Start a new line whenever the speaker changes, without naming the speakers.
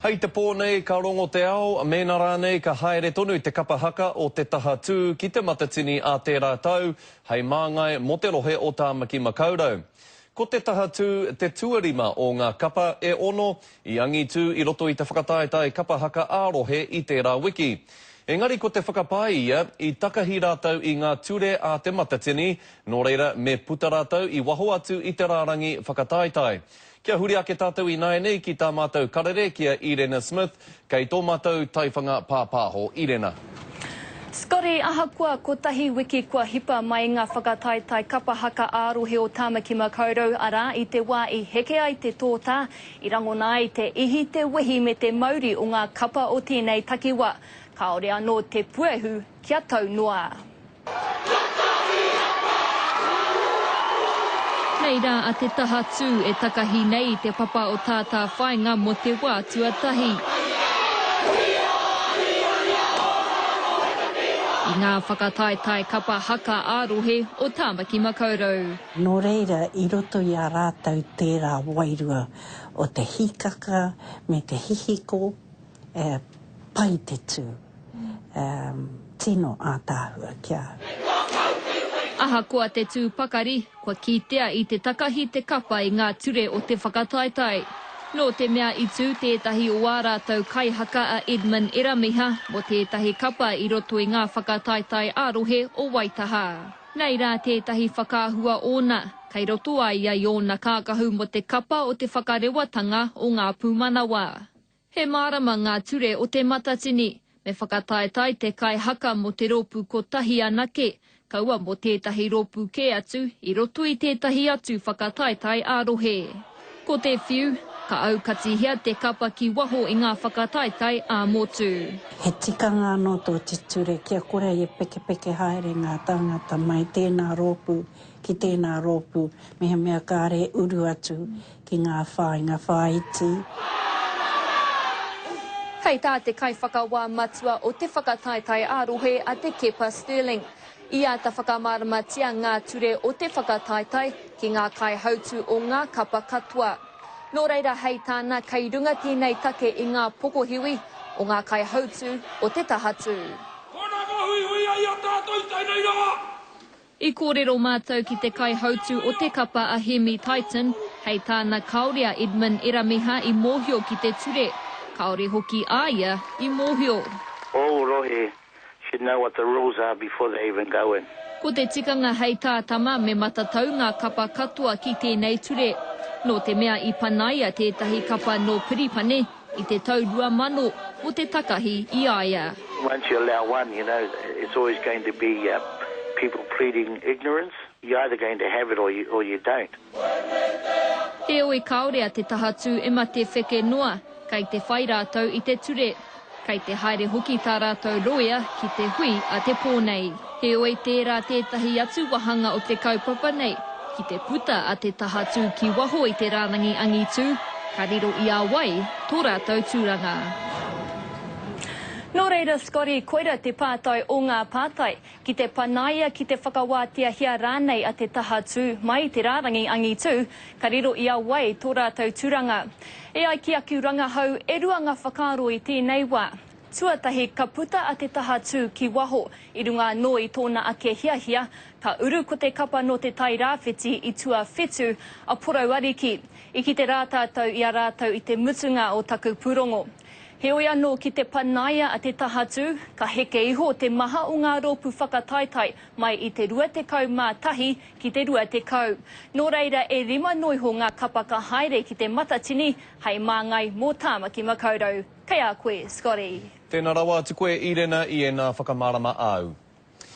Hei te pōnei ka rongo te ao, mēnā rānei ka haere tonu te kapa haka o te taha tū ki te matatini a tērā tau, hei māngai mo te rohe o Tāmaki Makaurau. Ko te taha tū, te tuarima o ngā kapa e ono i angitu i roto i te whakataetai kapa haka ārohe i tērā wiki. Engari ko te whakapai ia, i takahi rātau i ngā ture a te matatini, nō reira me puta rātau i waho atu i te rārangi whakataetai. Kia huri ake tātou i nei ki tā mātou karere kia Irena Smith, kei tō mātou taiwhanga pāpāho. Irena.
Scotty, ahakoa ko tahi wiki kua hipa mai ngā whakataetai kapa haka ārohe o Tāmaki Makaurau, arā i te wā i heke ai te tōtā, i rangona ai te ihi te wehi me te mauri o ngā kapa o tēnei takiwa. Kaore anō te puehu kia tau noa. Nei rā a te taha tū e takahi nei te papa o tātā whainga mo te wā tuatahi. I ngā whakataetai kapa haka ārohe o Tāmaki Makaurau.
Nō reira, i roto i a rātau tērā wairua o te hikaka me te hihiko, pai te tū. Tino a tāhua kia.
Ahakoa te tū pakari, kua kitea i te takahi te kapa i ngā ture o te whakataetai. Nō te mea i tū tētahi o ārātau kaihaka a Edmund Eramiha mo tētahi kapa i roto i ngā whakataetai ārohe o Waitaha. Nei rā tētahi whakaahua ōna, kei roto ai ai ōna kākahu mo te kapa o te whakarewatanga o ngā pūmanawa. He mārama ngā ture o te matatini, me whakataetai te kaihaka mo te rōpū ko tahi anake, kaua mo tētahi rōpū ke atu i roto i tētahi atu whakataetai ārohe. Ko te whiu, ka aukatihia te kapa ki waho i ngā whakataetai ā motu.
He tikanga anō tō te ture, kia kore e peke haere ngā tangata mai tēnā rōpū ki tēnā rōpū, meha mea kāre uru atu ki ngā whaiti.
Hei tā te kai whakawā matua o te whakataetai ārohe a te Kepa Sterling. Ia ta whakamāramatia ngā ture o te whakataetai ki ngā kai hautu o ngā kapa katoa. Nō reira hei tāna kei runga tēnei take i ngā pokohiwi o ngā kai hautu o te tahatu. I kōrero mātou ki te kai hautu o te kapa a Hemi Titan, hei tāna kaurea Edmund Eramiha i mōhio ki te ture. Kaore hoki aia i mōhio.
All rohe should know what the rules are before they even go in.
Ko te tikanga hei tātama me matatau ngā kapa katoa ki tēnei ture. Nō te mea i panaia tētahi kapa no Piripane i te tau 2000 o te takahi i aia.
Once you allow one, you know, it's always going to be people pleading ignorance. You're either going to have it or you don't.
He oi kaore a te tahatu e ma te wheke noa, kei te whai rātau i te ture. Kei te haere hoki tā rātau roea ki te hui a te pōnei. He oi tērā tētahi atu wahanga o te kaupapa nei, ki te puta a te tahatu ki waho i te rārangi angitu, ka riro i a wai tō rātau tūranga. Nō reira, Scotty, koira te pātai o ngā pātai, ki te panaia ki te whakawātia hia rānei a te tahatu mai te rārangi angitu, ka riro i a wai tō rātau tūranga. E ai ki aku rangahau, e rua ngā whakaro i tēnei wā. Tuatahi ka puta a te tahatu ki waho, i runga no i tōna ake hiahia, ka uru ko te kapa no te tai rāwhiti i tua whetu a porau ariki, i ki te rātātau i a rātau i te mutunga o taku pūrongo. He oi anō ki te panaia a te tahatu, ka heke iho te maha o ngā rōpū whakataetai mai i te 21 ki te 20. Nō reira e rima noiho ngā kapa ka haere ki te matatini, hei māngai mō Tāmaki Makaurau. Kei a koe, Scotty.
Tēnā rawa atu koe, Irena, i e ngā whakamārama au.